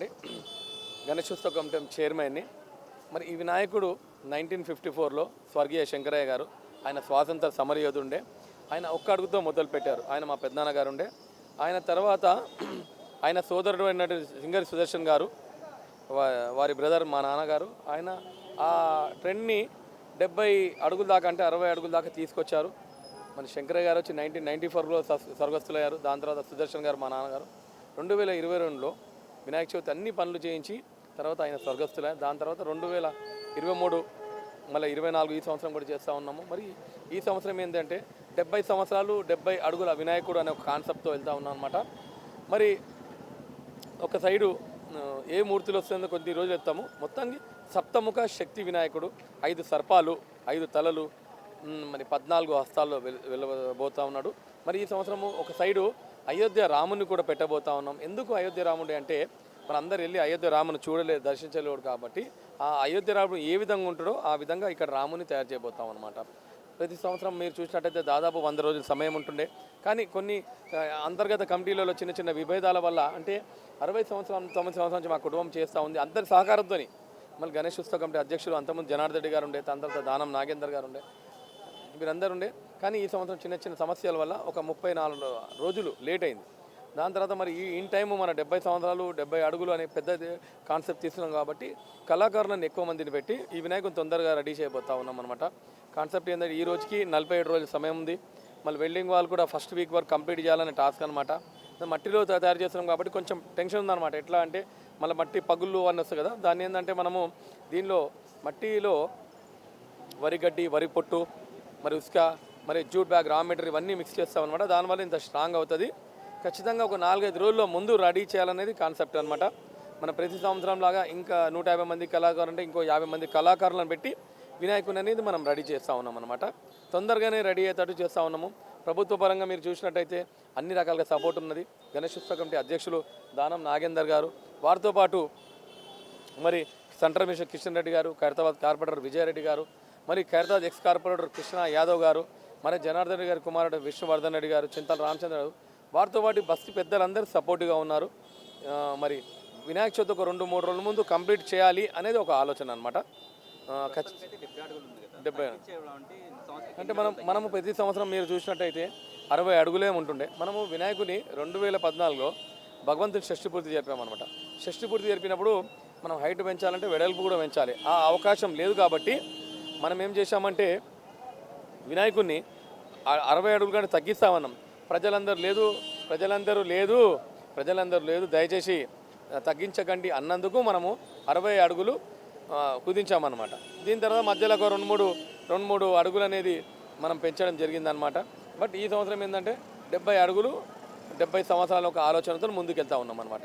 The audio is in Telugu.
అండి. గణేశోత్సవ కమిటీ చైర్మన్ని. మరి ఈ వినాయకుడు 1954లో స్వర్గీయ శంకరయ్య గారు, ఆయన స్వాతంత్ర సమరయోధుండే. ఆయన ఒక్క అడుగుతో మొదలుపెట్టారు. ఆయన మా పెద్దనాన్నగారు ఉండే. ఆయన తర్వాత ఆయన సోదరుడు అయినటువంటి సింగరి సుదర్శన్ గారు, వారి బ్రదర్ మా నాన్నగారు, ఆయన ఆ ట్రెండ్ని 70 అడుగుల దాకా, అంటే 60 అడుగుల దాకా తీసుకొచ్చారు. మన శంకరయ్య గారు వచ్చి 1994లో స్వర్గస్థులయ్యారు. దాని తర్వాత సుదర్శన్ గారు మా నాన్నగారు 2022లో వినాయక చవితి అన్ని పనులు చేయించి తర్వాత ఆయన స్వర్గస్థులయ్యారు. దాని తర్వాత 2023 మళ్ళీ 24 ఈ సంవత్సరం కూడా చేస్తూ ఉన్నాము. మరి ఈ సంవత్సరం ఏంటంటే 70 సంవత్సరాలు 70 అడుగుల వినాయకుడు అనే ఒక కాన్సెప్ట్తో వెళ్తూ ఉన్నాం అనమాట. మరి ఒక సైడు ఏ మూర్తులు వస్తుందో కొద్ది రోజులు చెప్తాము. మొత్తానికి సప్తముఖ శక్తి వినాయకుడు, 5 సర్పాలు, 5 తలలు, మరి 14 హస్తాల్లో వెళ్ళబోతూ ఉన్నాడు. మరి ఈ సంవత్సరము ఒక సైడు అయోధ్య రాముని కూడా పెట్టబోతా ఉన్నాం. ఎందుకు అయోధ్య రాముడి అంటే మనందరూ వెళ్ళి అయోధ్య రాముని చూడలేదు, దర్శించలేడు. కాబట్టి ఆ అయోధ్య రాముడు ఏ విధంగా ఉంటాడో ఆ విధంగా ఇక్కడ రాముని తయారు చేయబోతాం అనమాట. ప్రతి సంవత్సరం మీరు చూసినట్టయితే దాదాపు 100 రోజుల సమయం ఉంటుండే. కానీ కొన్ని అంతర్గత కమిటీలలో చిన్న చిన్న విభేదాల వల్ల, అంటే 60 సంవత్సరాలు 9 సంవత్సరాల నుంచి మా కుటుంబం చేస్తూ ఉంది అందరి సహకారంతో. మళ్ళీ గణేష్ ఉత్సవ కమిటీ అధ్యక్షులు అంతకుముందు జనార్దన్ రెడ్డి గారు ఉండే, దాని తర్వాత దానం నాగేందర్ గారు ఉండే, వీరందరూ ఉండే. కానీ ఈ సంవత్సరం చిన్న చిన్న సమస్యల వల్ల ఒక 34 రోజులు లేట్ అయింది. దాని తర్వాత మరి ఇన్ టైము మన 70 సంవత్సరాలు 70 అడుగులు అనే పెద్ద కాన్సెప్ట్ తీసుకున్నాం. కాబట్టి కళాకారులను ఎక్కువ మందిని పెట్టి ఈ వినాయకుని తొందరగా రెడీ చేయబోతా ఉన్నాం అనమాట. కాన్సెప్ట్ ఏంటంటే ఈ రోజుకి 47 రోజుల సమయం ఉంది. మళ్ళీ వెల్డింగ్ వాళ్ళు కూడా ఫస్ట్ వీక్ వరకు కంప్లీట్ చేయాలనే టాస్క్ అనమాట. మట్టిలో తయారు చేస్తున్నాం కాబట్టి కొంచెం టెన్షన్ ఉందన్నమాట. ఎట్లా అంటే మళ్ళీ మట్టి పగుళ్ళు అని వస్తుంది కదా, దాన్ని ఏంటంటే మనము దీనిలో మట్టిలో వరిగడ్డి, వరి పొట్టు, మరి ఉసుక, మరి జూట్ బ్యాగ్, రా మెటీరియల్ ఇవన్నీ మిక్స్ చేస్తాం అనమాట. దానివల్ల ఇంత స్ట్రాంగ్ అవుతుంది. ఖచ్చితంగా ఒక 4-5 రోజుల్లో ముందు రెడీ చేయాలనేది కాన్సెప్ట్ అనమాట. మన ప్రతి సంవత్సరం లాగా ఇంకా 150 మంది కళాకారులు అంటే ఇంకో 50 మంది కళాకారులను పెట్టి వినాయకుని అనేది మనం రెడీ చేస్తూ ఉన్నాం అనమాట. తొందరగానే రెడీ అయ్యేటట్టు చేస్తూ ఉన్నాము. ప్రభుత్వ పరంగా మీరు చూసినట్టయితే అన్ని రకాలుగా సపోర్ట్ ఉన్నది. గణేష్ ఉత్సవ కమిటీ అధ్యక్షులు దానం నాగేందర్ గారు, వారితో పాటు మరి సెంట్రల్ మినిస్టర్ కిషన్ రెడ్డి గారు, ఖైరతాబాద్ కార్పొరేటర్ విజయారెడ్డి గారు, మరి ఖైరతాబాద్ ఎక్స్ కార్పొరేటర్ కృష్ణ యాదవ్ గారు, మరి జనార్దన్ రెడ్డి గారి కుమారుడు విష్ణువర్ధన్ రెడ్డి గారు, చింతల రామచంద్ర గారు, వారితో పాటు బస్తీ పెద్దలందరూ సపోర్ట్గా ఉన్నారు. మరి వినాయక చవితి ఒక 2-3 రోజుల ముందు కంప్లీట్ చేయాలి అనేది ఒక ఆలోచన అనమాట. 70 అంటే మనము ప్రతి సంవత్సరం మీరు చూసినట్టయితే 60 అడుగులే ఉంటుండే. మనము వినాయకుని 2014లో భగవంతుని షష్ఠి పూర్తి జరిపామన్నమాట. షష్ఠి పూర్తి జరిపినప్పుడు మనం హైట్ పెంచాలంటే వెడల్పు కూడా పెంచాలి. ఆ అవకాశం లేదు కాబట్టి మనం ఏం చేశామంటే వినాయకుడిని 60 అడుగులు కంటే తగ్గిస్తామన్నాం. ప్రజలందరూ లేదు దయచేసి తగ్గించకండి అన్నందుకు మనము 60 అడుగులు కుదించామన్నమాట. దీని తర్వాత మధ్యలో ఒక 2-3 అడుగులు అనేది మనం పెంచడం జరిగిందనమాట. బట్ ఈ సంవత్సరం ఏంటంటే 70 అడుగులు 70 సంవత్సరాల ఒక ఆలోచనతో ముందుకెళ్తా ఉన్నాం అనమాట.